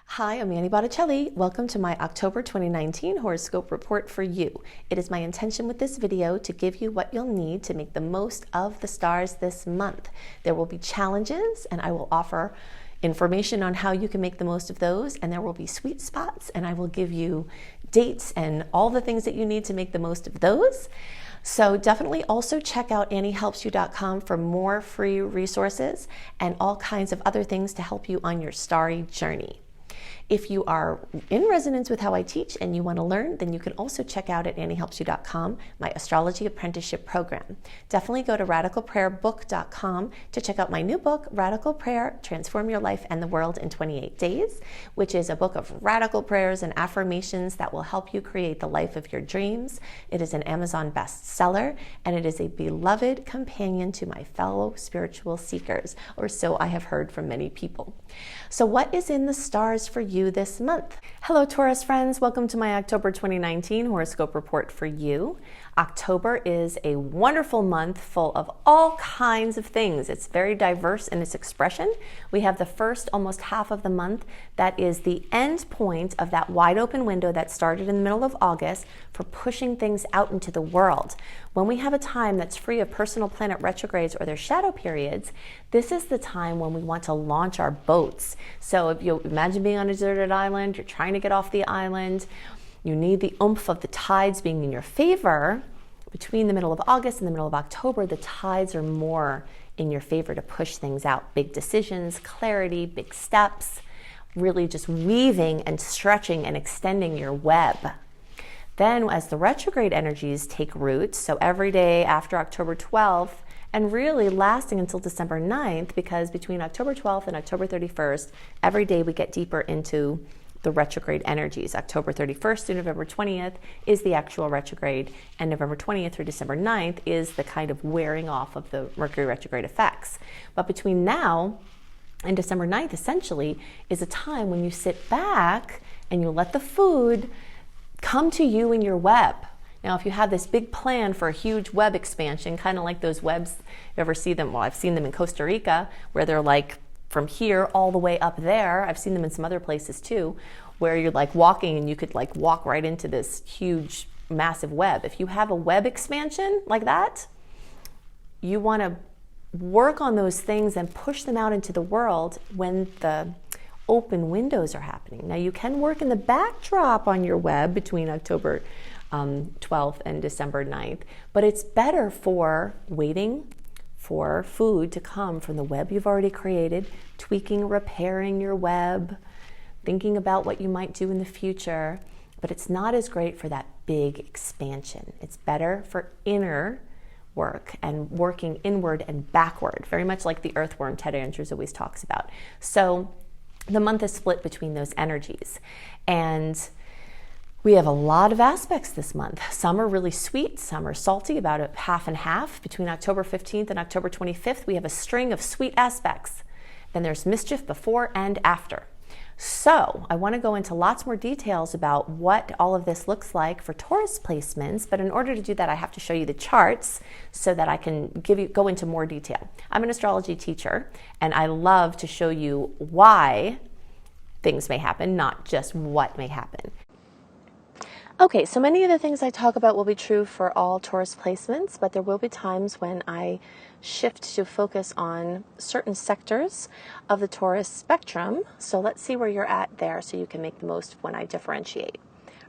Hi, I'm Annie Botticelli. Welcome to my October 2019 horoscope report for you. It is my intention with this video to give you what you'll need to make the most of the stars this month. There will be challenges, and I will offer information on how you can make the most of those, and there will be sweet spots, and I will give you dates and all the things that you need to make the most of those. So definitely also check out anniehelpsyou.com for more free resources and all kinds of other things to help you on your starry journey. If you are in resonance with how I teach and you want to learn, then you can also check out at anniehelpsyou.com my astrology apprenticeship program. Definitely go to radicalprayerbook.com to check out my new book, Radical Prayer, Transform Your Life and the World in 28 Days, which is a book of radical prayers and affirmations that will help you create the life of your dreams. It is an Amazon bestseller, and it is a beloved companion to my fellow spiritual seekers, or so I have heard from many people. So what is in the stars for you this month? Hello, Taurus friends. Welcome to my October 2019 horoscope report for you. October is a wonderful month full of all kinds of things. It's very diverse in its expression. We have the first almost half of the month that is the end point of that wide open window that started in the middle of August for pushing things out into the world. When we have a time that's free of personal planet retrogrades or their shadow periods, this is the time when we want to launch our boats. So if you imagine being on a deserted island, you're trying to get off the island, you need the oomph of the tides being in your favor. Between the middle of August and the middle of October, the tides are more in your favor to push things out. Big decisions, clarity, big steps, really just weaving and stretching and extending your web. Then as the retrograde energies take root, so every day after October 12th, and really lasting until December 9th, because between October 12th and October 31st, every day we get deeper into the retrograde energies. October 31st to November 20th is the actual retrograde, and November 20th through December 9th is the kind of wearing off of the Mercury retrograde effects. But between now and December 9th, essentially, is a time when you sit back and you let the food come to you in your web. Now, if you have this big plan for a huge web expansion, kind of like those webs, you ever see them? Well, I've seen them in Costa Rica, where they're like from here all the way up there. I've seen them in some other places too, where you're like walking and you could like walk right into this huge, massive web. If you have a web expansion like that, you want to work on those things and push them out into the world when the open windows are happening. Now, you can work in the backdrop on your web between October 12th and December 9th, but it's better for waiting for food to come from the web you've already created, tweaking, repairing your web, thinking about what you might do in the future, but it's not as great for that big expansion. It's better for inner work and working inward and backward, very much like the earthworm Ted Andrews always talks about. So the month is split between those energies, and we have a lot of aspects this month. Some are really sweet, some are salty, about a half and half. Between October 15th and October 25th, we have a string of sweet aspects. Then there's mischief before and after. So I want to go into lots more details about what all of this looks like for Taurus placements, but in order to do that, I have to show you the charts so that I can go into more detail. I'm an astrology teacher, and I love to show you why things may happen, not just what may happen. Okay, so many of the things I talk about will be true for all Taurus placements, but there will be times when I shift to focus on certain sectors of the Taurus spectrum. So let's see where you're at there so you can make the most when I differentiate.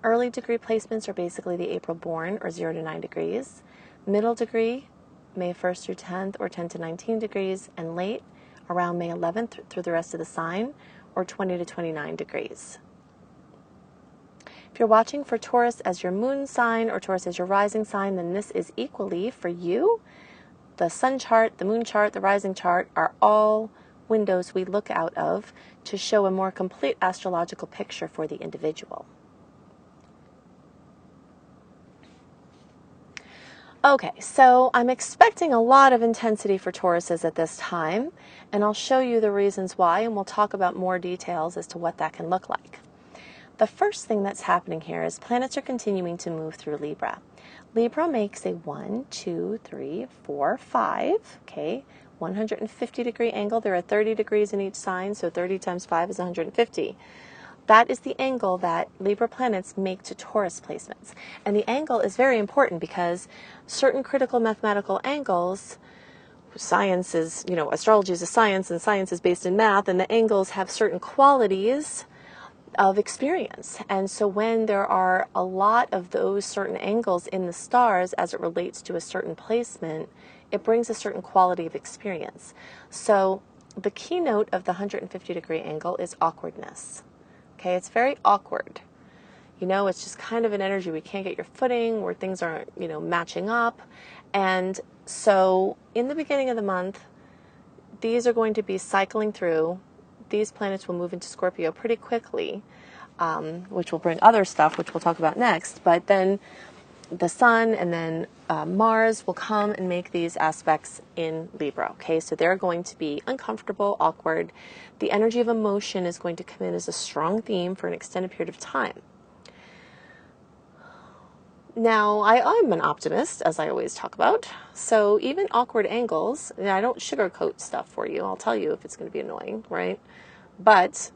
Early degree placements are basically the April born, or 0 to 9 degrees. Middle degree, May 1st through 10th, or 10 to 19 degrees. And late, around May 11th through the rest of the sign, or 20 to 29 degrees. If you're watching for Taurus as your moon sign or Taurus as your rising sign, then this is equally for you. The sun chart, the moon chart, the rising chart are all windows we look out of to show a more complete astrological picture for the individual. Okay, so I'm expecting a lot of intensity for Tauruses at this time, and I'll show you the reasons why, and we'll talk about more details as to what that can look like. The first thing that's happening here is planets are continuing to move through Libra. Libra makes a 1, 2, 3, 4, 5, okay, 150 degree angle. There are 30 degrees in each sign, so 30 times 5 is 150. that is the angle that Libra planets make to Taurus placements. And the angle is very important because certain critical mathematical angles, science is, astrology is a science and science is based in math, and the angles have certain qualities of experience. And so when there are a lot of those certain angles in the stars as it relates to a certain placement, it brings a certain quality of experience. So the keynote of the 150-degree angle is awkwardness. Okay, it's very awkward. It's just kind of an energy where you can't get your footing, where things aren't, matching up. And so in the beginning of the month, these are going to be cycling through. These planets will move into Scorpio pretty quickly, which will bring other stuff, which we'll talk about next. But then the Sun and then Mars will come and make these aspects in Libra. Okay, so they're going to be uncomfortable, awkward. The energy of emotion is going to come in as a strong theme for an extended period of time. Now, I'm an optimist, as I always talk about. So even awkward angles, I don't sugarcoat stuff for you. I'll tell you if it's going to be annoying, right? But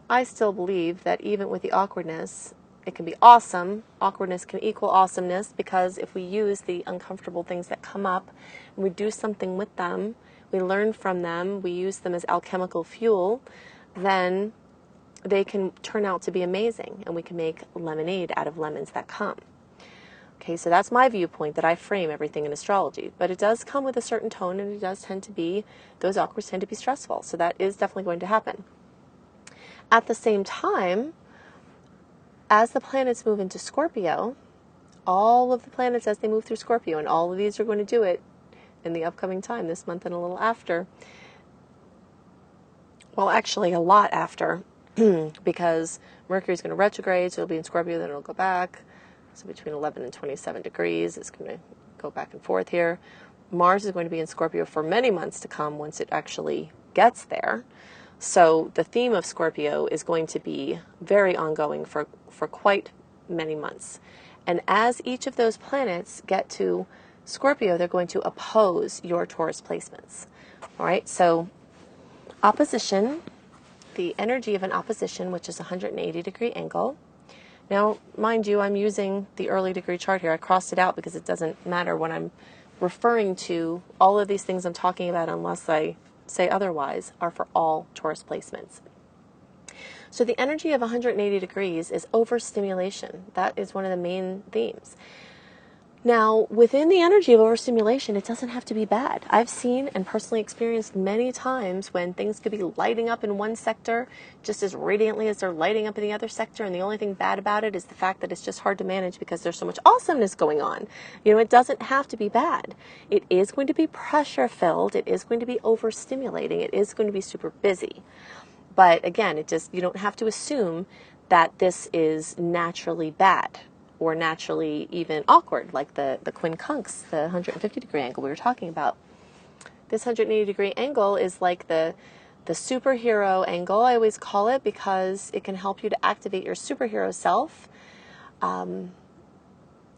I still believe that even with the awkwardness, it can be awesome. Awkwardness can equal awesomeness, because if we use the uncomfortable things that come up and we do something with them, we learn from them, we use them as alchemical fuel, then they can turn out to be amazing, and we can make lemonade out of lemons that come. Okay, so that's my viewpoint, that I frame everything in astrology. But it does come with a certain tone, and it does tend to be, those awkwards tend to be stressful. So that is definitely going to happen. At the same time, as the planets move into Scorpio, all of the planets as they move through Scorpio, and all of these are going to do it in the upcoming time, this month and a little after. Well, actually a lot after, because Mercury is going to retrograde, so it'll be in Scorpio, then it'll go back. So between 11 and 27 degrees, it's going to go back and forth here. Mars is going to be in Scorpio for many months to come once it actually gets there. So the theme of Scorpio is going to be very ongoing for quite many months. And as each of those planets get to Scorpio, they're going to oppose your Taurus placements. All right, so opposition, the energy of an opposition, which is a 180-degree angle. Now, mind you, I'm using the early degree chart here. I crossed it out because it doesn't matter when I'm referring to all of these things I'm talking about, unless I say otherwise, are for all Taurus placements. So the energy of 180 degrees is overstimulation. That is one of the main themes. Now, within the energy of overstimulation, it doesn't have to be bad. I've seen and personally experienced many times when things could be lighting up in one sector just as radiantly as they're lighting up in the other sector, and the only thing bad about it is the fact that it's just hard to manage because there's so much awesomeness going on. It doesn't have to be bad. It is going to be pressure-filled. It is going to be overstimulating. It is going to be super busy. But again, you don't have to assume that this is naturally bad, or naturally even awkward, like the quincunx, the 150-degree angle we were talking about. This 180-degree angle is like the superhero angle, I always call it, because it can help you to activate your superhero self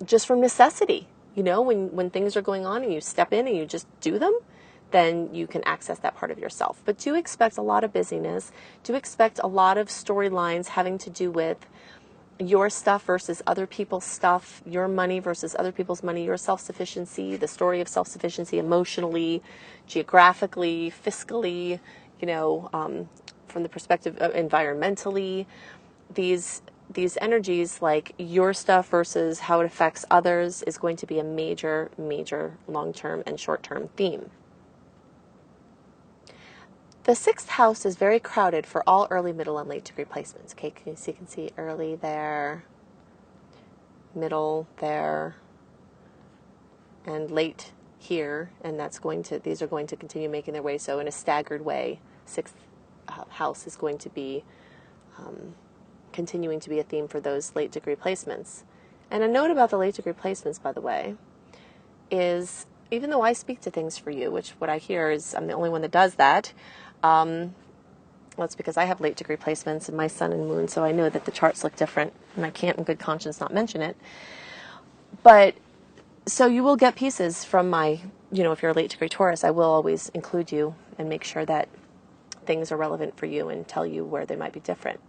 just from necessity. When things are going on and you step in and you just do them, then you can access that part of yourself. But do expect a lot of busyness. Do expect a lot of storylines having to do with your stuff versus other people's stuff, your money versus other people's money, your self-sufficiency, the story of self-sufficiency emotionally, geographically, fiscally, from the perspective of environmentally. These energies, like your stuff versus how it affects others, is going to be a major, major long-term and short-term theme. The 6th house is very crowded for all early, middle, and late degree placements. Okay, you can see early there, middle there, and late here, and these are going to continue making their way. So in a staggered way, 6th house is going to be continuing to be a theme for those late degree placements. And a note about the late degree placements, by the way, is even though I speak to things for you, which what I hear is I'm the only one that does that, well, it's because I have late degree placements in my sun and moon, so I know that the charts look different, and I can't in good conscience not mention it. But, so you will get pieces from my, if you're a late degree Taurus, I will always include you and make sure that things are relevant for you and tell you where they might be different.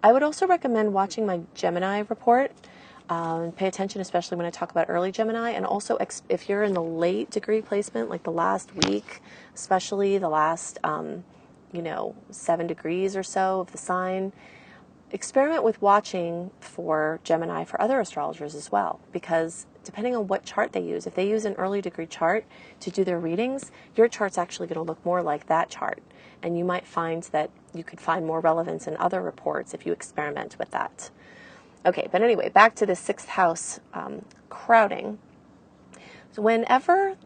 I would also recommend watching my Gemini report. Pay attention, especially when I talk about early Gemini, and also if you're in the late degree placement, like the last week, especially the last, 7 degrees or so of the sign. Experiment with watching for Gemini for other astrologers as well, because depending on what chart they use, if they use an early degree chart to do their readings, your chart's actually going to look more like that chart. And you might find that you could find more relevance in other reports if you experiment with that. Okay, but anyway, back to the 6th house crowding. So whenever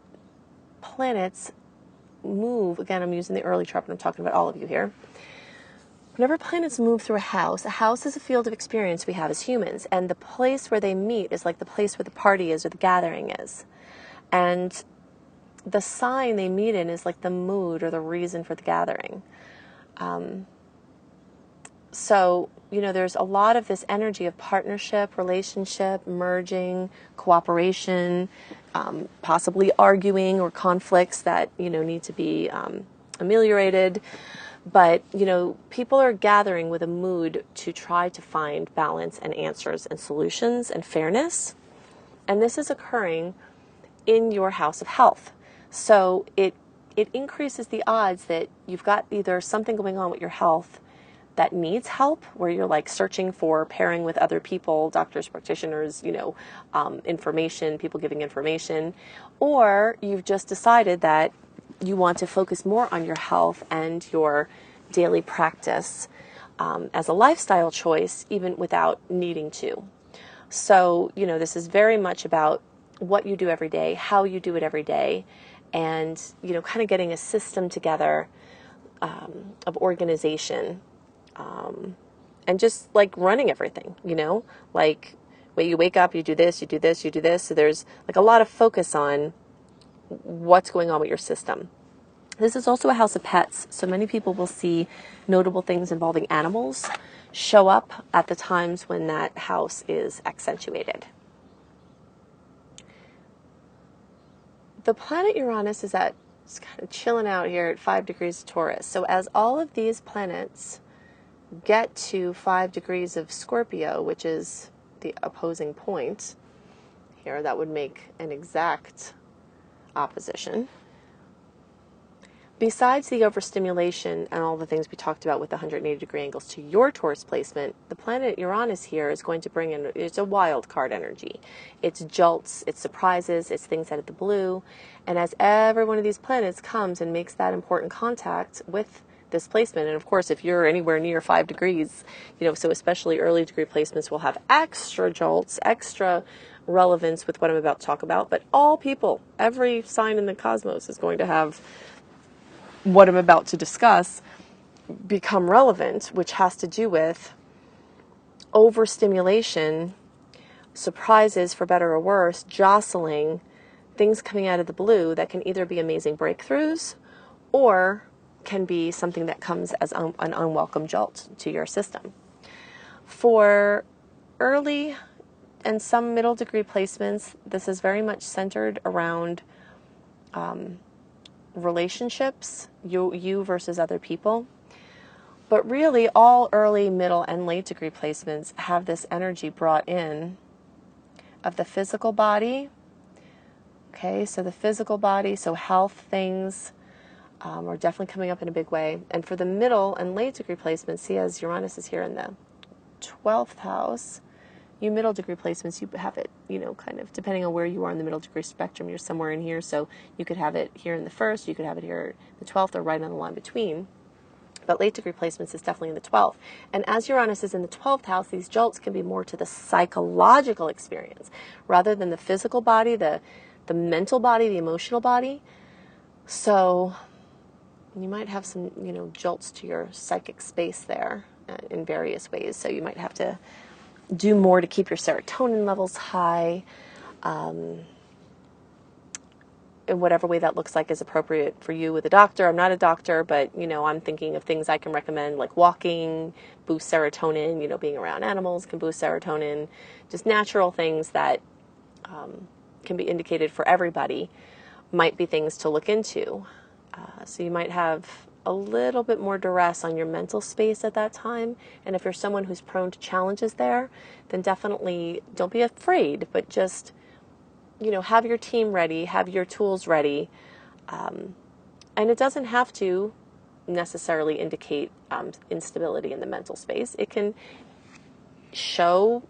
planets move, again, I'm using the early chart, but I'm talking about all of you here. Whenever planets move through a house is a field of experience we have as humans, and the place where they meet is like the place where the party is or the gathering is. And the sign they meet in is like the mood or the reason for the gathering. So, there's a lot of this energy of partnership, relationship, merging, cooperation, possibly arguing or conflicts that, need to be ameliorated. But, people are gathering with a mood to try to find balance and answers and solutions and fairness. And this is occurring in your house of health. So it increases the odds that you've got either something going on with your health that needs help, where you're like searching for pairing with other people, doctors, practitioners, information, people giving information, or you've just decided that you want to focus more on your health and your daily practice as a lifestyle choice, even without needing to. So, this is very much about what you do every day, how you do it every day, and, kind of getting a system together of organization, and just like running everything, like when you wake up, you do this, you do this, you do this. So there's like a lot of focus on what's going on with your system. This is also a house of pets, so many people will see notable things involving animals show up at the times when that house is accentuated. The planet Uranus is kind of chilling out here at 5 degrees of Taurus. So as all of these planets get to 5 degrees of Scorpio, which is the opposing point here, that would make an exact opposition. Besides the overstimulation and all the things we talked about with the 180-degree angles to your Taurus placement, the planet Uranus here is going to bring in, it's a wild card energy. It's jolts, it's surprises, it's things out of the blue. And as every one of these planets comes and makes that important contact with this placement, and of course, if you're anywhere near 5 degrees, so especially early degree placements will have extra jolts, extra relevance with what I'm about to talk about. But all people, every sign in the cosmos is going to have what I'm about to discuss become relevant, which has to do with overstimulation, surprises for better or worse, jostling, things coming out of the blue that can either be amazing breakthroughs or can be something that comes as an unwelcome jolt to your system. For early and some middle degree placements, this is very much centered around relationships, you versus other people. But really, all early, middle, and late degree placements have this energy brought in of the physical body. Okay, so the physical body, so health things are definitely coming up in a big way. And for the middle and late degree placements, see, as Uranus is here in the 12th house, you middle degree placements, you have it, kind of depending on where you are in the middle degree spectrum, you're somewhere in here. So you could have it here in the 1st, you could have it here in the 12th, or right on the line between. But late degree placements is definitely in the 12th. And as Uranus is in the 12th house, these jolts can be more to the psychological experience rather than the physical body, the mental body, the emotional body. So you might have some, jolts to your psychic space there in various ways. So you might have to do more to keep your serotonin levels high, in whatever way that looks like is appropriate for you with a doctor. I'm not a doctor, but, I'm thinking of things I can recommend, like walking, boost serotonin, being around animals can boost serotonin, just natural things that can be indicated for everybody might be things to look into. So you might have a little bit more duress on your mental space at that time. And if you're someone who's prone to challenges there, then definitely don't be afraid, but just, have your team ready, have your tools ready. And it doesn't have to necessarily indicate instability in the mental space. It can show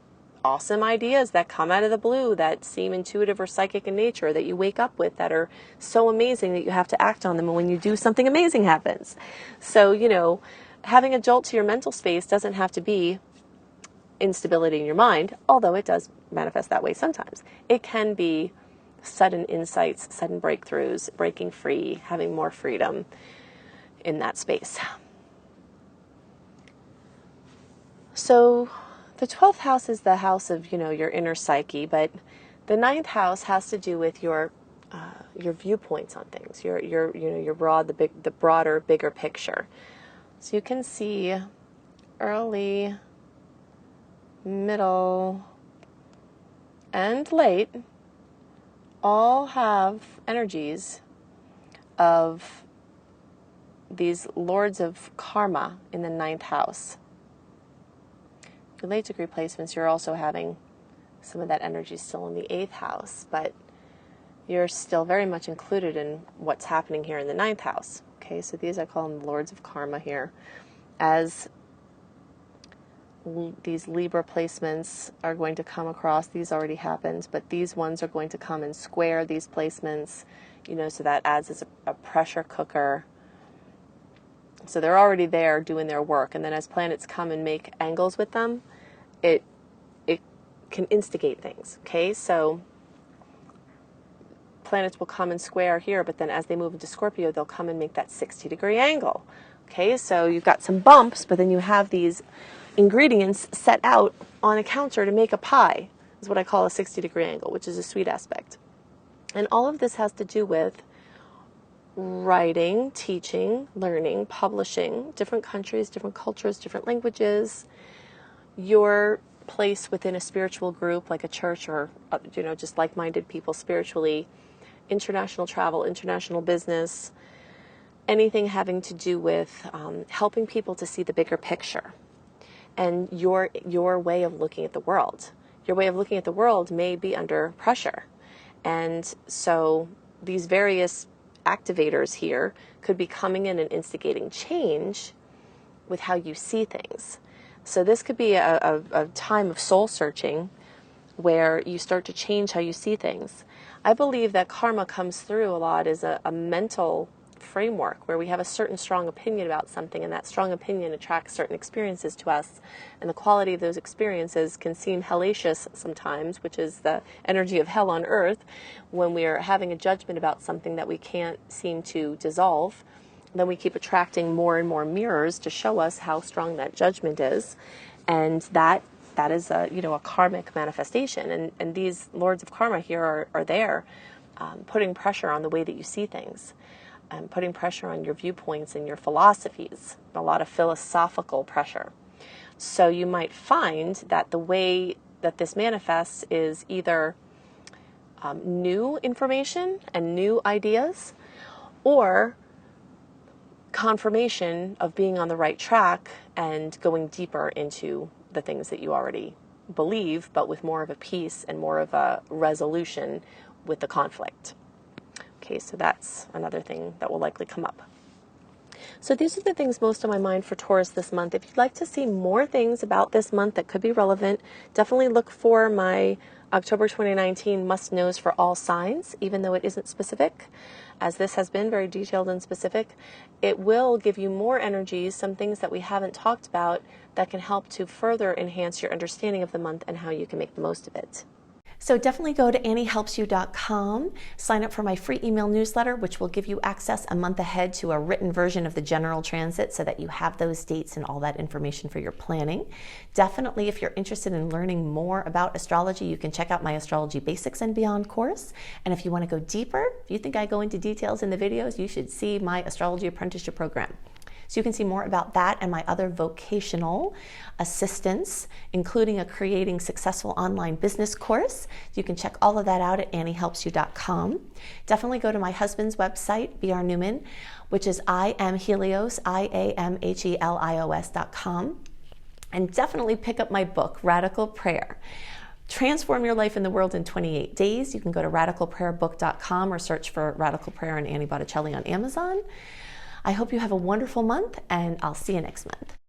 awesome ideas that come out of the blue that seem intuitive or psychic in nature, that you wake up with, that are so amazing that you have to act on them, and when you do, something amazing happens. So, having a jolt to your mental space doesn't have to be instability in your mind, although it does manifest that way sometimes. It can be sudden insights, sudden breakthroughs, breaking free, having more freedom in that space. So the 12th house is the house of, your inner psyche, but the 9th house has to do with your viewpoints on things, your broader, bigger picture. So you can see early, middle, and late all have energies of these lords of karma in the 9th house. Your late degree placements, you're also having some of that energy still in the 8th house, but you're still very much included in what's happening here in the 9th house. Okay, so these I call them lords of karma here. As these Libra placements are going to come across, these already happened, but these ones are going to come and square these placements, so that adds as a pressure cooker. So they're already there doing their work, and then as planets come and make angles with them, it can instigate things. Okay, so planets will come and square here, but then as they move into Scorpio, they'll come and make that 60-degree angle. Okay, so you've got some bumps, but then you have these ingredients set out on a counter to make a pie, is what I call a 60-degree angle, which is a sweet aspect. And all of this has to do with writing, teaching, learning, publishing, different countries, different cultures, different languages, your place within a spiritual group like a church or, just like-minded people spiritually, international travel, international business, anything having to do with helping people to see the bigger picture and your way of looking at the world. Your way of looking at the world may be under pressure. And so these various activators here could be coming in and instigating change with how you see things. So this could be a time of soul searching where you start to change how you see things. I believe that karma comes through a lot as a mental framework where we have a certain strong opinion about something, and that strong opinion attracts certain experiences to us, and the quality of those experiences can seem hellacious sometimes, which is the energy of hell on earth, when we're having a judgment about something that we can't seem to dissolve. Then we keep attracting more and more mirrors to show us how strong that judgment is, and that is a karmic manifestation. And these lords of karma here are there, putting pressure on the way that you see things, and putting pressure on your viewpoints and your philosophies, a lot of philosophical pressure. So you might find that the way that this manifests is either new information and new ideas, or confirmation of being on the right track and going deeper into the things that you already believe, but with more of a peace and more of a resolution with the conflict. Okay, so that's another thing that will likely come up. So these are the things most on my mind for Taurus this month. If you'd like to see more things about this month that could be relevant, definitely look for my October 2019 must-knows for all signs, even though it isn't specific. As this has been very detailed and specific, it will give you more energies, some things that we haven't talked about that can help to further enhance your understanding of the month and how you can make the most of it. So definitely go to AnnieHelpsYou.com, sign up for my free email newsletter, which will give you access a month ahead to a written version of the general transit so that you have those dates and all that information for your planning. Definitely, if you're interested in learning more about astrology, you can check out my Astrology Basics and Beyond course. And if you want to go deeper, if you think I go into details in the videos, you should see my Astrology Apprenticeship program. So you can see more about that and my other vocational assistance, including a Creating Successful Online Business course. You can check all of that out at anniehelpsyou.com. Definitely go to my husband's website, B.R. Newman, which is IamHelios, IamHelios.com. And definitely pick up my book, Radical Prayer. Transform your life in the world in 28 days. You can go to radicalprayerbook.com or search for Radical Prayer and Annie Botticelli on Amazon. I hope you have a wonderful month, and I'll see you next month.